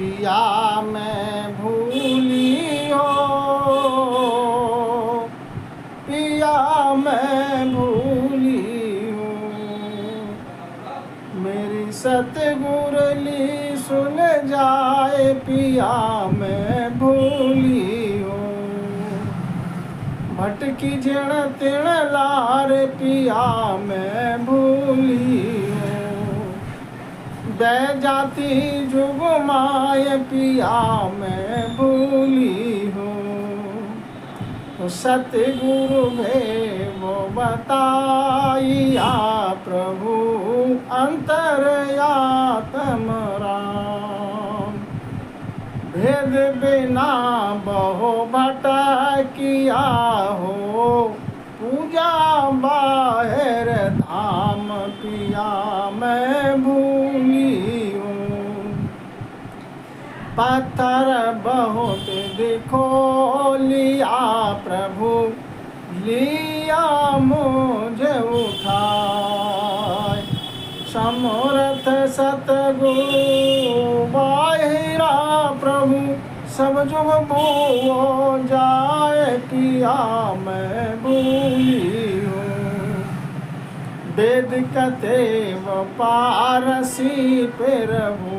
पिया मैं भूली हो, पिया मैं भूली हूँ। मेरी सतगुरली सुन जाए, पिया मैं भूली हूँ। भटकी जिण तिण लार, पिया मैं भूली हूँ। बै जाती जुग माय, पिया मैं भूली हूँ। तो सतगुरु भेव बताइया, प्रभु अंतरयातम राम। भेद बिना बहु भटकिया हो, पूजा बाहर धाम, पिया मैं भूली हूँ। पत्थर बहुत दिखो लिया, प्रभु लिया मुझे उठाए। समर्थ सतगुरु बाहिरा, प्रभु सब जुग भूल जाए, पिया मैं भूली हूँ। वेद कथेव पारसी प्रभु,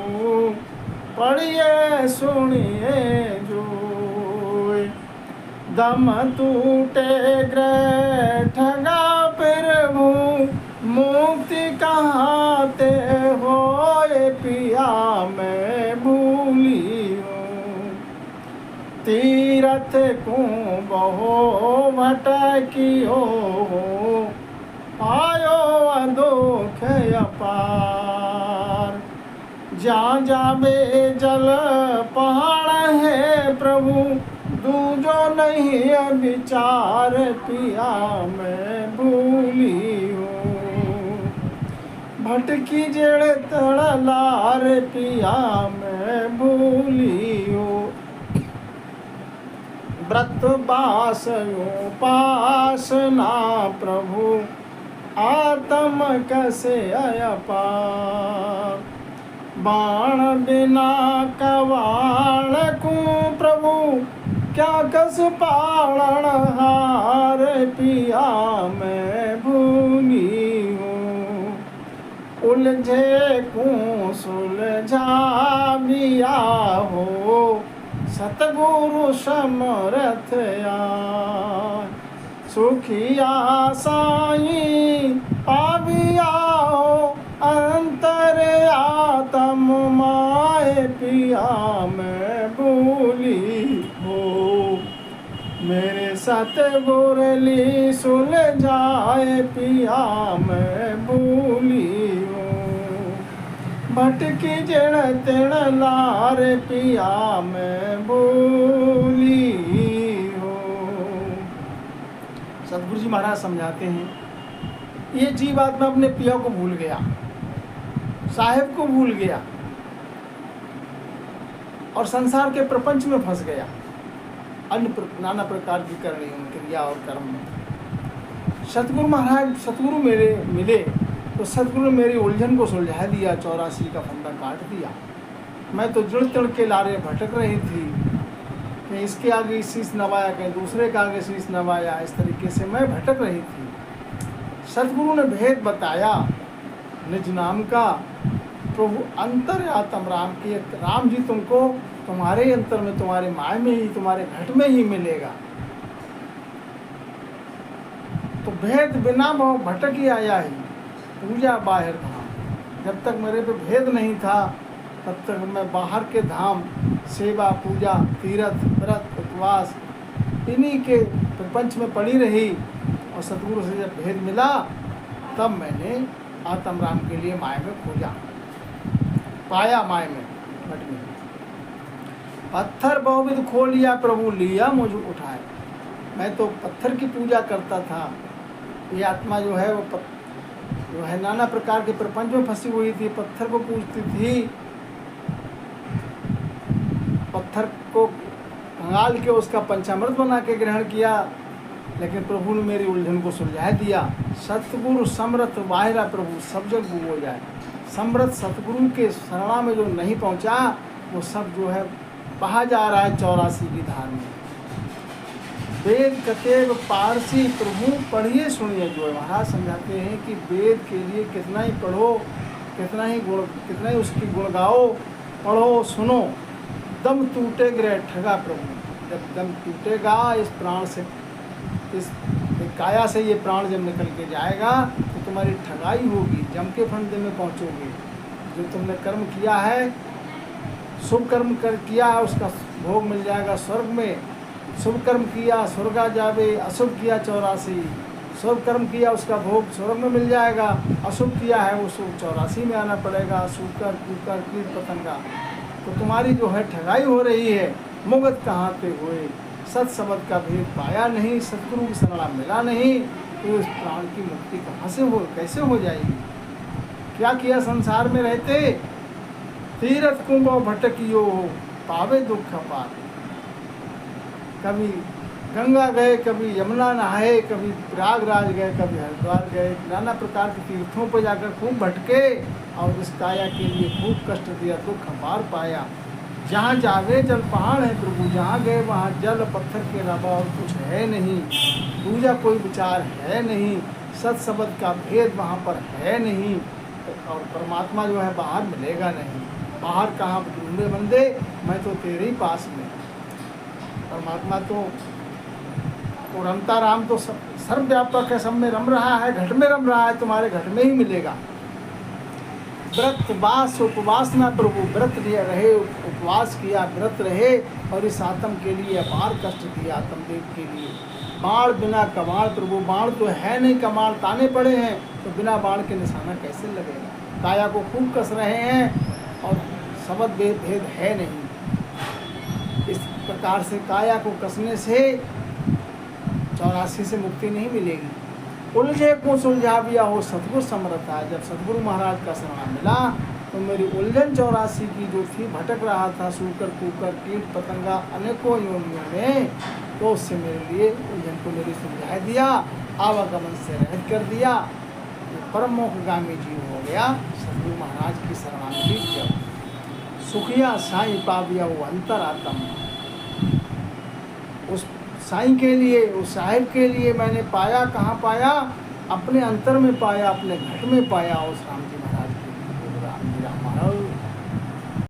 पढ़िए सुनिए जोय। दम टूटे ग्रह ठगा प्रभु, मुक्ति कहाँ ते होए, पिया मैं भूली हूँ। तीरथ को बहु भटकियो हो, आयो दुख अपार। जहाँ जावे जल पहाड़ है, प्रभु दूजो नहीं विचार, पिया मैं भूली हूँ। भटकी जड़ तड़लार, पिया मैं भूली हूँ। व्रत बास उपासना, प्रभु आत्म कसे अपार। बाण बिना कवाण को, प्रभु क्या कस पालन हार, पिया मैं भूली हूँ। उलझे को सुलझा बिया हो, सतगुरु समरथ आए। सुखिया साई पाबिया हो, अंतर आत्म माए, पिया मैं भूली हो। मेरे सतगुरली सुन जाए, पिया मैं भूली हूँ। भटकी जड़ तिण लार, पिया मैं भूली हूँ। सतगुरु जी महाराज समझाते हैं, ये जीव आत्मा अपने पिया को भूल गया, साहेब को भूल गया और संसार के प्रपंच में फंस गया। नाना प्रकार की करनी क्रिया और कर्म में। सतगुरु महाराज, सतगुरु मेरे मिले तो सतगुरु ने मेरी उलझन को सुलझा दिया, 84 का फंदा काट दिया। मैं तो जुड़ तिड़ के लारे भटक रही थी, कहीं इसके आगे शीश नवाया, कहीं दूसरे के आगे शीश नवाया, इस तरीके से मैं भटक रही थी। सतगुरु ने भेद बताया निज नाम का, प्रभु अंतर आत्म राम की। राम जी तुमको तुम्हारे अंतर में, तुम्हारे माय में ही, तुम्हारे घट में ही मिलेगा। तो भेद बिना भाव भटक ही आया ही, पूजा बाहर धाम। जब तक मेरे पे भेद नहीं था, तब तक मैं बाहर के धाम, सेवा पूजा, तीर्थ व्रत उपवास, इन्हीं के प्रपंच में पड़ी रही। और सतगुरु से जब भेद मिला, तब मैंने आत्म राम के लिए माय में खोजा, पाया माय में घट में। पत्थर बहुविध खोल लिया, प्रभु लिया मुझे उठाए। मैं तो पत्थर की पूजा करता था, ये आत्मा जो है वो जो है नाना प्रकार के प्रपंच में फंसी हुई थी, पत्थर को पूजती थी। पत्थर को कंगाल के उसका पंचामृत बना के ग्रहण किया, लेकिन प्रभु ने मेरी उलझन को सुलझा दिया। सतगुरु समर्थ वाहिरा, प्रभु सब जग हो जाए। समर्थ सतगुरु के शरणा में जो नहीं पहुंचा, वो सब जो है बहा जा रहा है 84 की धार में। वेद कतेव पारसी प्रभु पढ़िए सुनिए। जो है महाराज समझाते हैं कि वेद के लिए कितना ही पढ़ो, कितना ही उसकी गुण गाओ, पढ़ो सुनो, दम टूटे ग्रह ठगा प्रभु। जब दम टूटेगा इस प्राण से, इस काया से ये प्राण जब निकल के जाएगा तो तुम्हारी ठगाई होगी, जम के फंदे में पहुँचोगे। जो तुमने कर्म किया है, शुभ कर्म किया है, उसका भोग मिल जाएगा स्वर्ग में। शुभ कर्म किया स्वर्गा जावे, अशुभ किया 84। शुभ कर्म किया उसका भोग स्वर्ग में मिल जाएगा, अशुभ किया है वो 84 में आना पड़ेगा। शुकर कुकर कीट पतंगा। तो तुम्हारी जो है ठगाई हो रही है। मुगत कहाँ पे हुए, सत शब्द का भेद पाया नहीं, सतगुरु की शरणा मिला नहीं, तो इस प्राण की मुक्ति कहाँ से हो, कैसे हो जाएगी। क्या किया संसार में रहते, तीरथ कुंभ भटकियो पावे दुख पार। कभी गंगा गए, कभी यमुना नहाए, कभी प्रयागराज गए, कभी हरिद्वार गए, नाना प्रकार के तीर्थों पर जाकर खूब भटके और इस काया के लिए खूब कष्ट दिया, दुख अपार पाया। जहाँ जावे जल पहाड़ है प्रभु, जहाँ गए वहाँ जल पत्थर के अलावा और कुछ है नहीं, पूजा कोई विचार है नहीं, सत शब्द का भेद वहाँ पर है नहीं, और परमात्मा जो है बाहर मिलेगा नहीं। बाहर कहाँ ढूंढे बंदे, मैं तो तेरे ही पास में। परमात्मा तो रमता राम तो सर्वव्यापक है, सब में रम रहा है, घट में रम रहा है, तुम्हारे घट में ही मिलेगा। व्रत वास उपवास ना प्रभु, व्रत लिया रहे, उपवास किया, व्रत रहे और इस आत्म के लिए अपार कष्ट दिया, आत्मदेव के लिए। बाण बिना कमाल प्रभु, बाण तो है नहीं, कमाल ताने पड़े हैं, तो बिना बाण के निशाना कैसे लगेगा। काया को खूब कस रहे हैं और शब्द भेद है नहीं। इस प्रकार से काया को कसने से 84 से मुक्ति नहीं मिलेगी। उलझे को सुलझा दिया हो सतगुरु समर्था। जब सतगुरु महाराज का शरणा मिला तो मेरी उलझन 84 की जो थी, भटक रहा था सूकर कुकर कीट पतंगा अनेकों योनियों में, तो उससे मेरे लिए उलझन को मेरी सुलझा दिया, आवागमन से रहित कर दिया, परम मोक्षगामी जीव हो गया। सतगुरु महाराज की शरणागति जब सुखिया साईं पाविया वो अंतरात्मा, उस साईं के लिए, उस साहिब के लिए मैंने पाया। कहाँ पाया, अपने अंतर में पाया, अपने घट में पाया उस राम जी